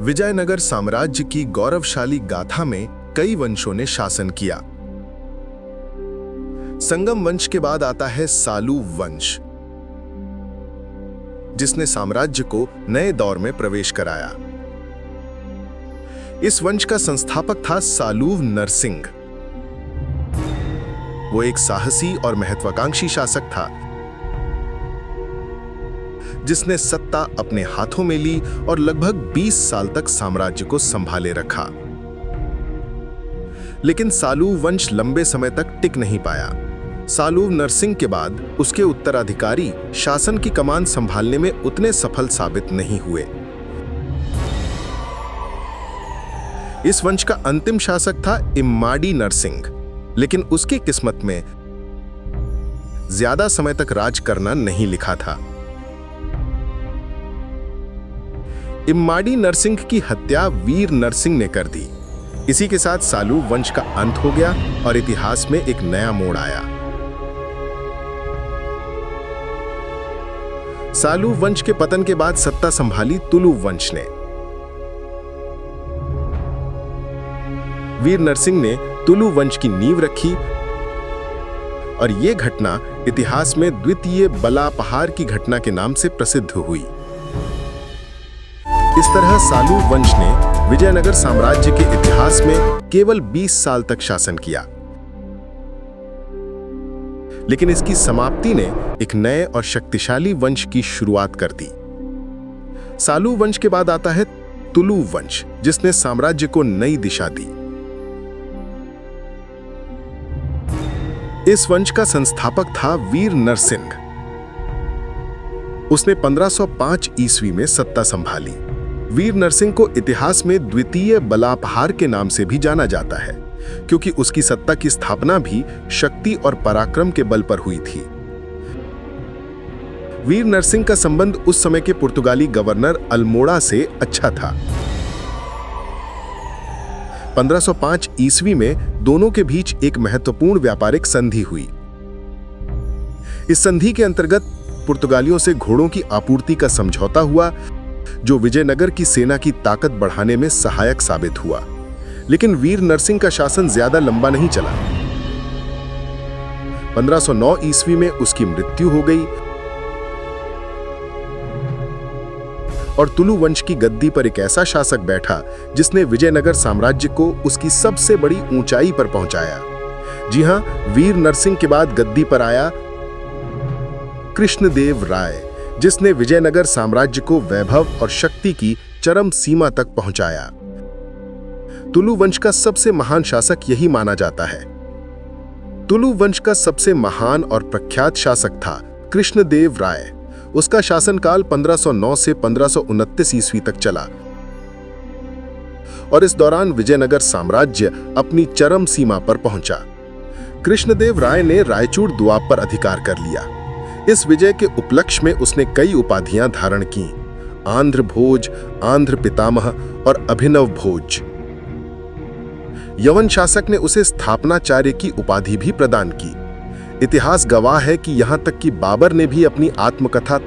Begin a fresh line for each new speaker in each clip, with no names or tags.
विजयनगर साम्राज्य की गौरवशाली गाथा में कई वंशों ने शासन किया। संगम वंश के बाद आता है सालू वंश, जिसने साम्राज्य को नए दौर में प्रवेश कराया। इस वंश का संस्थापक था सालूव नरसिंह। वो एक साहसी और महत्वाकांक्षी शासक था, जिसने सत्ता अपने हाथों में ली और लगभग 20 साल तक साम्राज्य को संभाले रखा। लेकिन सालूव वंश लंबे समय तक टिक नहीं पाया। सालूव नरसिंह के बाद उसके उत्तराधिकारी शासन की कमान संभालने में उतने सफल साबित नहीं हुए। इस वंश का अंतिम शासक था इम्माडी नरसिंह, लेकिन उसकी किस्मत में ज्यादा समय तक राज करना नहीं लिखा था। इम्माडी नरसिंह की हत्या वीर नरसिंह ने कर दी। इसी के साथ सालूव वंश का अंत हो गया और इतिहास में एक नया मोड़ आया। सालूव वंश के पतन के बाद सत्ता संभाली तुलुव वंश ने। वीर नरसिंह ने तुलु वंश की नींव रखी और यह घटना इतिहास में द्वितीय बला पहाड़ की घटना के नाम से प्रसिद्ध हुई। इस तरह सालूव वंश ने विजयनगर साम्राज्य के इतिहास में केवल 20 साल तक शासन किया, लेकिन इसकी समाप्ति ने एक नए और शक्तिशाली वंश की शुरुआत कर दी। सालूव वंश के बाद आता है तुलु वंश, जिसने साम्राज्य को नई दिशा दी। इस वंश का संस्थापक था वीर नरसिंह। उसने 1505 ईस्वी में सत्ता संभाली। वीर नरसिंह को इतिहास में द्वितीय बलापहार के नाम से भी जाना जाता है, क्योंकि उसकी सत्ता की स्थापना भी शक्ति और पराक्रम के बल पर हुई थी। वीर नरसिंह का संबंध उस समय के पुर्तगाली गवर्नर अल्मोड़ा से अच्छा था। 1505 ईस्वी में दोनों के बीच एक महत्वपूर्ण व्यापारिक संधि हुई। इस संधि के अंतर्गत पुर्तगालियों से घोड़ों की आपूर्ति का समझौता हुआ, जो विजयनगर की सेना की ताकत बढ़ाने में सहायक साबित हुआ। लेकिन वीर नरसिंह का शासन ज्यादा लंबा नहीं चला। 1509 ईस्वी में उसकी मृत्यु हो गई और तुलु वंश की गद्दी पर एक ऐसा शासक बैठा जिसने विजयनगर साम्राज्य को उसकी सबसे बड़ी ऊंचाई पर पहुंचाया। जी हां, वीर नरसिंह के बाद गद्दी पर आया कृष्णदेव राय, जिसने विजयनगर साम्राज्य को वैभव और शक्ति की चरम सीमा तक पहुंचाया। तुलु वंश का सबसे महान शासक यही माना जाता है। तुलु वंश का सबसे महान और प्रख्यात शासक था कृष्णदेव राय। उसका शासनकाल 1509 से 1529 ईस्वी तक चला और इस दौरान विजयनगर साम्राज्य अपनी चरम सीमा पर पहुंचा। कृष्णदेव राय ने रायचूर दुआब पर अधिकार कर लिया। इस विजय के उपलक्ष्य में उसने कई उपाधियां धारण की: आंध्र भोज, आंध्र पितामह और अभिनव भोज। यवन शासक ने उसे स्थापनाचार्य की उपाधि भी प्रदान की। इतिहास गवाह है कि यहां तक कि बाबर ने भी अपनी आत्मकथा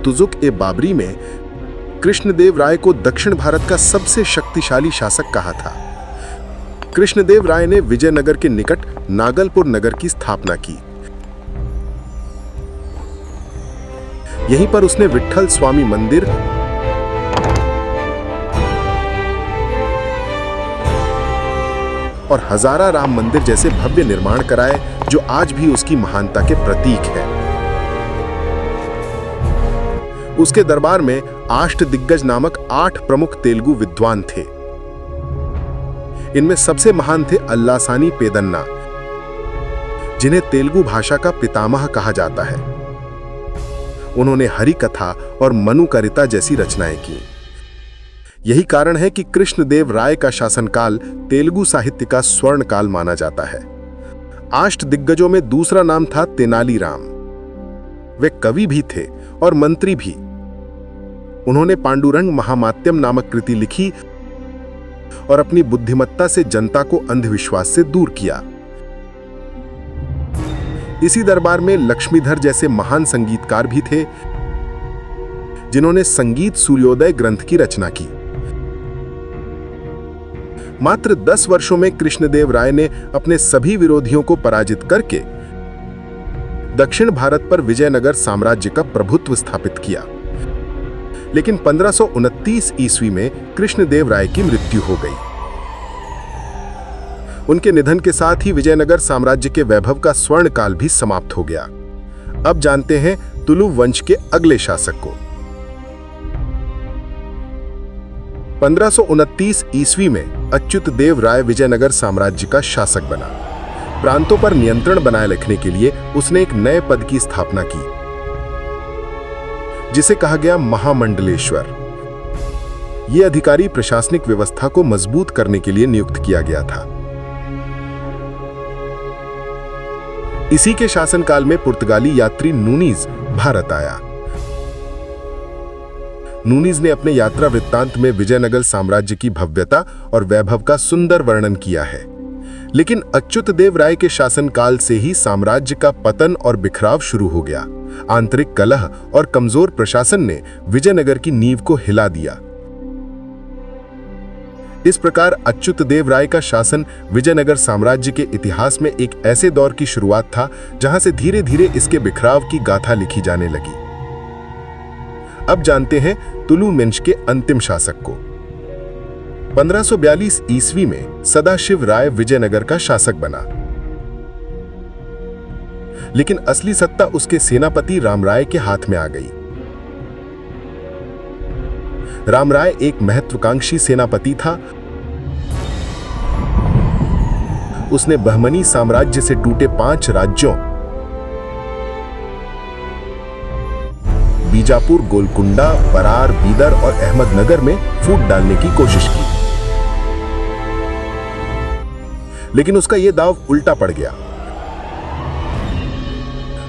तुजुक-ए-बाबरी में कृष्णदेव राय को दक्षिण भारत का सबसे शक्तिशाली शासक कहा था। कृष्णदेव राय ने विजयनगर के निकट नागलपुर नगर की स्थापना की। यहीं पर उसने विट्ठल स्वामी मंदिर और हजारा राम मंदिर जैसे भव्य निर्माण कराए, जो आज भी उसकी महानता के प्रतीक है। उसके दरबार में अष्टदिग्गज नामक 8 प्रमुख तेलुगु विद्वान थे। इनमें सबसे महान थे अल्लासानी पेदन्ना, जिन्हें तेलुगु भाषा का पितामह कहा जाता है। उन्होंने हरि कथा और मनुकारिता जैसी रचनाएं की। यही कारण है कि कृष्णदेव राय का शासनकाल तेलुगु साहित्य का स्वर्ण काल माना जाता है। अष्टदिग्गजों में दूसरा नाम था तेनालीराम। वे कवि भी थे और मंत्री भी। उन्होंने पांडुरंग महामात्यम नामक कृति लिखी और अपनी बुद्धिमत्ता से जनता को अंधविश्वास से दूर किया। इसी दरबार में लक्ष्मीधर जैसे महान संगीतकार भी थे, जिन्होंने संगीत सूर्योदय ग्रंथ की रचना की। मात्र 10 वर्षों में कृष्णदेव राय ने अपने सभी विरोधियों को पराजित करके दक्षिण भारत पर विजयनगर साम्राज्य का प्रभुत्व स्थापित किया। लेकिन 1529 ईस्वी में कृष्णदेव राय की मृत्यु हो गई। उनके निधन के साथ ही विजयनगर साम्राज्य के वैभव का स्वर्ण काल भी समाप्त हो गया। अब जानते हैं तुलु वंश के अगले शासक को। 1529 ईस्वी में अच्युतदेव राय विजयनगर साम्राज्य का शासक बना। प्रांतों पर नियंत्रण बनाए रखने के लिए उसने एक नए पद की स्थापना की, जिसे कहा गया महामंडलेश्वर। यह अधिकारी प्रशासनिक व्यवस्था को मजबूत करने के लिए नियुक्त किया गया था। इसी के शासनकाल में पुर्तगाली यात्री नूनीज भारत आया। नूनीज ने अपने यात्रा वृत्तांत में विजयनगर साम्राज्य की भव्यता और वैभव का सुंदर वर्णन किया है। लेकिन अच्युतदेव राय के शासनकाल से ही साम्राज्य का पतन और बिखराव शुरू हो गया। आंतरिक कलह और कमजोर प्रशासन ने विजयनगर की नींव को हिला दिया। इस प्रकार अच्युतदेव राय का शासन विजयनगर साम्राज्य के इतिहास में एक ऐसे दौर की शुरुआत था जहां से धीरे धीरे इसके बिखराव की गाथा लिखी जाने लगी। अब जानते हैं तुलु वंश के अंतिम शासक को। 1542 ईस्वी में सदाशिव राय विजयनगर का शासक बना। लेकिन असली सत्ता उसके सेनापति रामराय के हाथ में आ गई। रामराय एक महत्वाकांक्षी सेनापति था। उसने बहमनी साम्राज्य से टूटे 5 राज्यों बीजापुर, गोलकुंडा, बरार, बीदर और अहमदनगर में फूट डालने की कोशिश की। लेकिन उसका यह दांव उल्टा पड़ गया।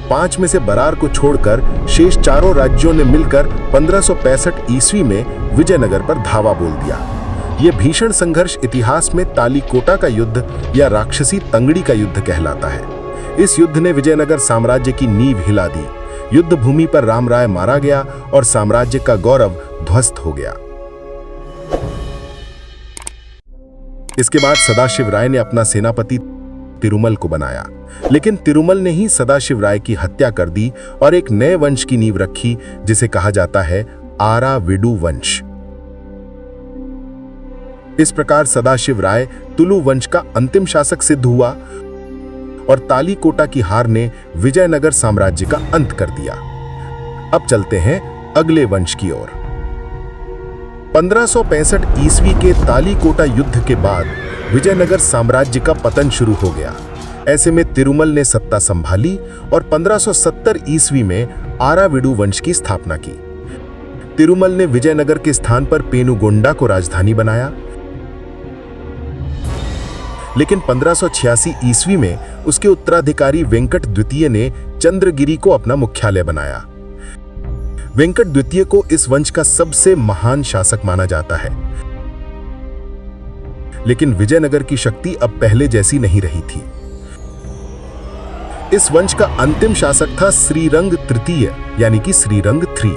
5 में से बरार को छोड़कर शेष 4 राज्यों ने मिलकर 1565 ईस्वी में विजयनगर पर धावा बोल दिया। यह भीषण संघर्ष इतिहास में तालीकोटा का युद्ध या राक्षसी तंगड़ी का युद्ध कहलाता है। इस युद्ध ने विजयनगर साम्राज्य की नींव हिला दी। युद्ध भूमि पर रामराय मारा गया और साम्राज्य का गौरव ध्वस्त हो गया। इसके बाद सदाशिव राय ने अपना सेनापति तिरुमल को बनाया। लेकिन तिरुमल ने ही सदाशिव राय की हत्या कर दी और एक नए वंश की नींव रखी, जिसे कहा जाता है आराविडु वंश। इस प्रकार सदाशिव राय तुलु वंश का अंतिम शासक सिद्ध हुआ और तालीकोटा की हार ने विजयनगर साम्राज्य का अंत कर दिया। अब चलते हैं अगले वंश की ओर। 1565 ईस्वी के तालीकोटा युद्ध के बाद विजयनगर साम्राज्य का पतन शुरू हो गया। ऐसे में तिरुमल ने सत्ता संभाली और 1570 ईस्वी में आराविडु वंश की स्थापना की। तिरुमल ने विजयनगर के स्थान पर पेनुगोंडा को राजधानी बनाया। लेकिन 1586 ईस्वी में उसके उत्तराधिकारी वेंकट द्वितीय ने चंद्रगिरी को अपना मुख्यालय बनाया। वेंकट द्वितीय को इस वंश का सबसे महान शासक माना जाता है। लेकिन विजयनगर की शक्ति अब पहले जैसी नहीं रही थी। इस वंश का अंतिम शासक था श्रीरंग तृतीय, यानी कि श्रीरंग 3।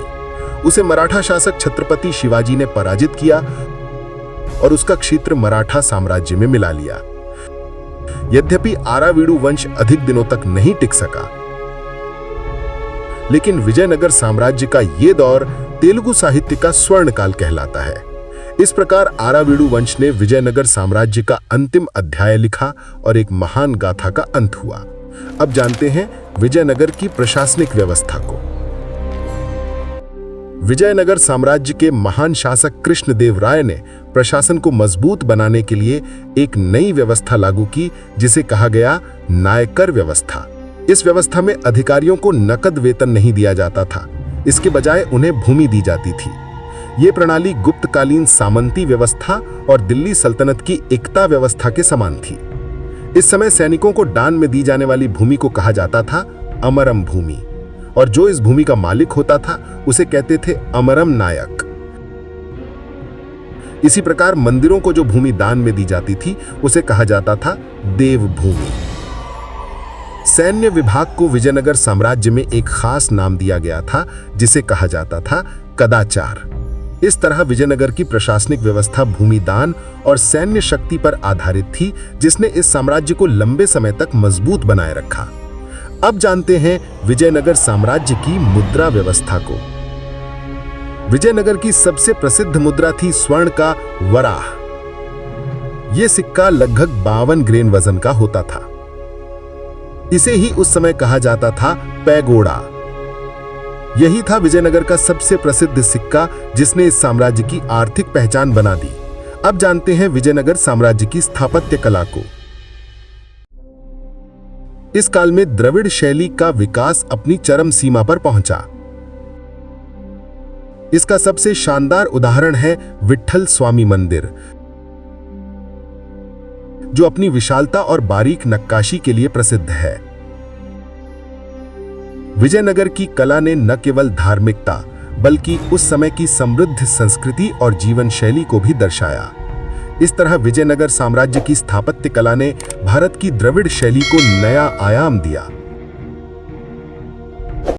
उसे मराठा शासक छत्रपति शिवाजी ने पराजित किया और उसका क्षेत्र मराठा साम्राज्य में मिला लिया। यद्यपि आराविडु वंश अधिक दिनों तक नहीं टिक सका, लेकिन विजयनगर साम्राज्य का यह दौर तेलुगु साहित्य का स्वर्ण काल कहलाता है। इस प्रकार आराविडु वंश ने विजयनगर साम्राज्य का अंतिम अध्याय लिखा और एक महान गाथा का अंत हुआ। अब जानते हैं विजयनगर की प्रशासनिक व्यवस्था को। विजयनगर साम्राज्य के महान शासक कृष्णदेव राय ने प्रशासन को मजबूत बनाने के लिए एक नई व्यवस्था लागू की, जिसे कहा गया नायकर व्यवस्था। इस व्यवस्था में अधिकारियों को नकद वेतन नहीं दिया जाता था, इसके बजाय उन्हें भूमि दी जाती थी। यह प्रणाली गुप्तकालीन सामंती व्यवस्था और दिल्ली सल्तनत की एकता व्यवस्था के समान थी। इस समय सैनिकों को दान में दी जाने वाली भूमि को कहा जाता था अमरम भूमि, और जो इस भूमि का मालिक होता था उसे कहते थे अमरम नायक। इसी प्रकार मंदिरों को जो भूमि दान में दी जाती थी उसे कहा जाता था देवभूमि। सैन्य विभाग को विजयनगर साम्राज्य में एक खास नाम दिया गया था, जिसे कहा जाता था कदाचार। इस तरह विजयनगर की प्रशासनिक व्यवस्था भूमिदान और सैन्य शक्ति पर आधारित थी, जिसने इस साम्राज्य को लंबे समय तक मजबूत बनाए रखा। अब जानते हैं विजयनगर साम्राज्य की मुद्रा व्यवस्था को। विजयनगर की सबसे प्रसिद्ध मुद्रा थी स्वर्ण का वराह। यह सिक्का लगभग 52 ग्रेन वजन का होता था। इसे ही उस समय कहा जाता था पैगोडा। यही था विजयनगर का सबसे प्रसिद्ध सिक्का, जिसने इस साम्राज्य की आर्थिक पहचान बना दी। अब जानते हैं विजयनगर साम्राज्य की स्थापत्य कला को। इस काल में द्रविड़ शैली का विकास अपनी चरम सीमा पर पहुंचा। इसका सबसे शानदार उदाहरण है विट्ठल स्वामी मंदिर, जो अपनी विशालता और बारीक नक्काशी के लिए प्रसिद्ध है। विजयनगर की कला ने न केवल धार्मिकता बल्कि उस समय की समृद्ध संस्कृति और जीवन शैली को भी दर्शाया। इस तरह विजयनगर साम्राज्य की स्थापत्य कला ने भारत की द्रविड़ शैली को नया आयाम दिया।